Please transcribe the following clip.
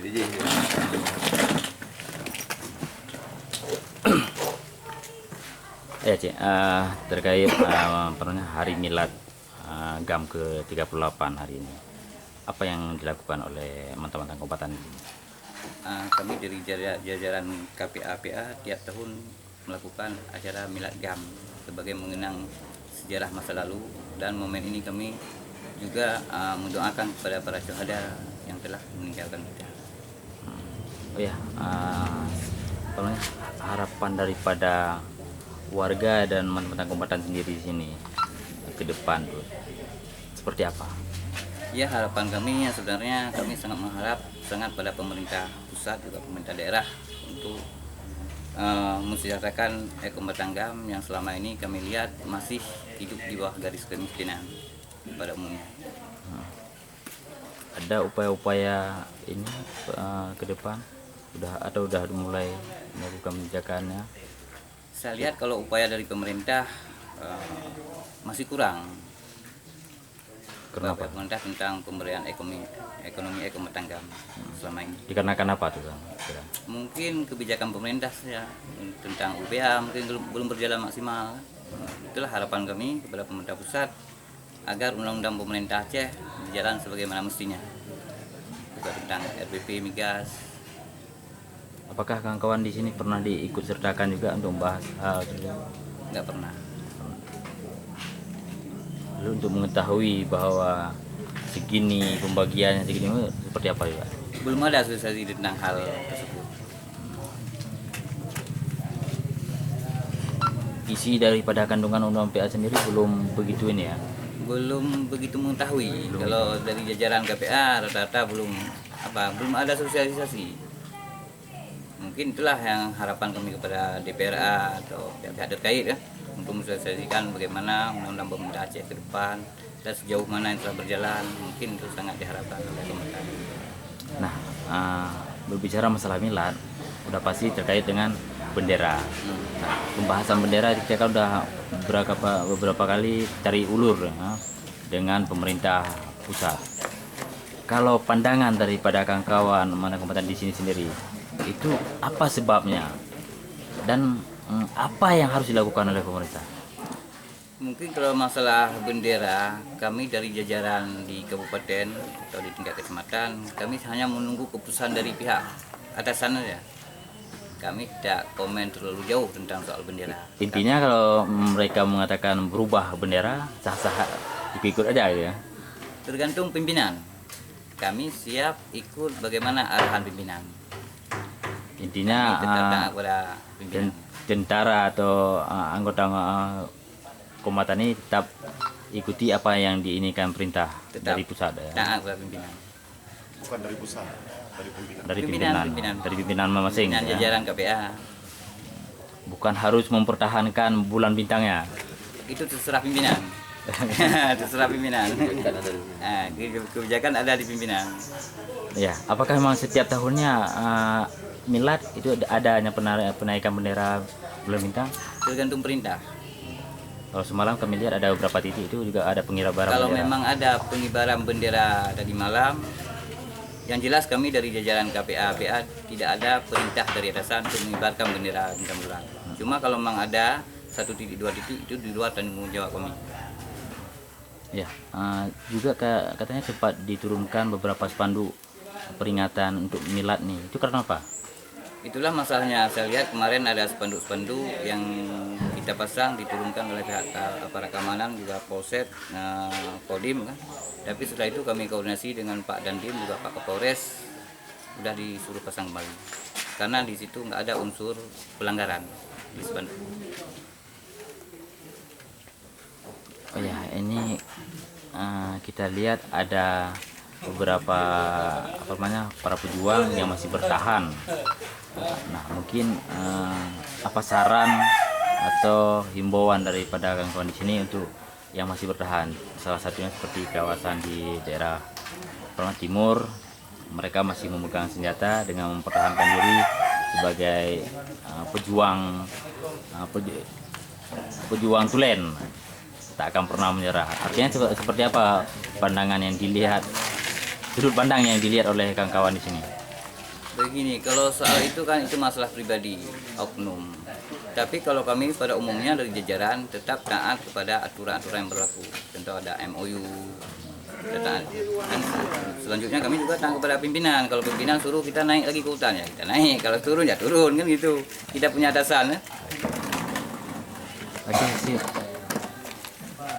Ya, Cik, terkait Hari Milad GAM ke-38 hari ini, apa yang dilakukan oleh mantan-mantan kombatan ini? Kami dari jajaran KPA tiap tahun melakukan acara Milad GAM sebagai mengenang sejarah masa lalu, dan momen ini kami juga mendoakan kepada para syuhada yang telah meninggalkan kita. Oh ya, harapan daripada warga dan mantan kombatan sendiri di sini ke depan tuh seperti apa? Ya, harapan kami ya sebenarnya kami sangat mengharap pada pemerintah pusat juga pemerintah daerah untuk mensejahterakan kombatan GAM yang selama ini kami lihat masih hidup di bawah garis kemiskinan pada umumnya. Ada upaya-upaya ini ke depan udah mulai melakukan kebijakannya? Saya lihat kalau upaya dari pemerintah masih kurang. Kenapa? Pemerintah tentang pemberian ekonomi kombatan GAM selama ini. Dikarenakan apa tuh, Kang? Mungkin kebijakan pemerintah ya tentang UPA mungkin belum berjalan maksimal. Itulah harapan kami kepada pemerintah pusat agar undang-undang pemerintah Aceh berjalan sebagaimana mestinya. Juga tentang RBP migas. Apakah kawan-kawan di sini pernah diikut sertakan juga untuk membahas hal itu? Nggak pernah. Lalu untuk mengetahui bahwa segini pembagiannya segini seperti apa juga? Belum ada asosiasi tentang hal tersebut. Isi daripada kandungan undang-undang PA sendiri belum begitu ini ya? Belum begitu mengetahui. Kalau dari jajaran KPA rata-rata belum ada sosialisasi. Mungkin itulah yang harapan kami kepada DPRA atau pihak-pihak terkait ya, untuk mensosialisasikan bagaimana undang-undang pemerintah Aceh ke depan dan sejauh mana yang telah berjalan. Mungkin itu sangat diharapkan oleh pemerintah. Nah, berbicara masalah milad, udah pasti terkait dengan bendera. Nah, pembahasan bendera kita kan udah beberapa kali cari ulur ya, dengan pemerintah pusat. Kalau pandangan daripada kawan-kawan mana kombatan di sini sendiri, itu apa sebabnya dan apa yang harus dilakukan oleh pemerintah? Mungkin kalau masalah bendera, kami dari jajaran di kabupaten atau di tingkat kecamatan, kami hanya menunggu keputusan dari pihak atasan saja. Kami tidak komen terlalu jauh tentang soal bendera. Intinya kalau mereka mengatakan berubah bendera, sah-sah ikut aja ya. Tergantung pimpinan. Kami siap ikut bagaimana arahan pimpinan. Intinya kepada pimpinan. Tentara atau anggota kombatan ini tetap ikuti apa yang diinginkan perintah dari pusat ya. Taat kepada pimpinan. Bukan dari pusat, dari pimpinan. Dari pimpinan masing-masing. Pimpinan jajaran KPA. Bukan harus mempertahankan bulan bintangnya. Itu terserah pimpinan. Terserah pimpinan. Kebijakan ada di pimpinan. Ya, apakah memang setiap tahunnya milad itu adanya penaikan bendera bulan bintang? Tergantung perintah. Kalau semalam kami lihat ada beberapa titik itu juga ada pengibaran Kalau bendera. memang ada pengibaran bendera tadi malam, yang jelas kami dari jajaran KPA tidak ada perintah dari atasan untuk mengibarkan bendera bintang bulan. Cuma kalau memang ada 1 titik 2 titik itu di luar tanggung jawab kami. Ya, juga katanya sempat diturunkan beberapa spanduk peringatan untuk milad nih. Itu karena apa? Itulah masalahnya. Saya lihat kemarin ada spanduk-spanduk yang kita pasang diturunkan oleh pihak aparat keamanan juga Polsek, Kodim kan. Tapi setelah itu kami koordinasi dengan Pak Dandim juga Pak Kapolres, sudah disuruh pasang kembali. Karena di situ nggak ada unsur pelanggaran di spanduk. Oh ya, ini kita lihat ada beberapa para pejuang yang masih bertahan. Nah, mungkin apa saran atau himbauan daripada kawan-kawan di sini untuk yang masih bertahan? Salah satunya seperti kawasan di daerah timur, mereka masih memegang senjata dengan mempertahankan diri sebagai pejuang tulen, tak akan pernah menyerah. Artinya seperti apa pandangan yang dilihat, sudut pandang yang dilihat oleh kawan-kawan di sini? Begini, kalau soal itu kan itu masalah pribadi oknum. Tapi kalau kami pada umumnya dari jajaran tetap taat kepada aturan-aturan yang berlaku. Contoh ada MOU. Kita taat. Dan selanjutnya kami juga taat kepada pimpinan. Kalau pimpinan suruh kita naik lagi ke hutan ya kita naik. Kalau turun ya turun kan gitu. Kita punya atasan ya. Oke, sip.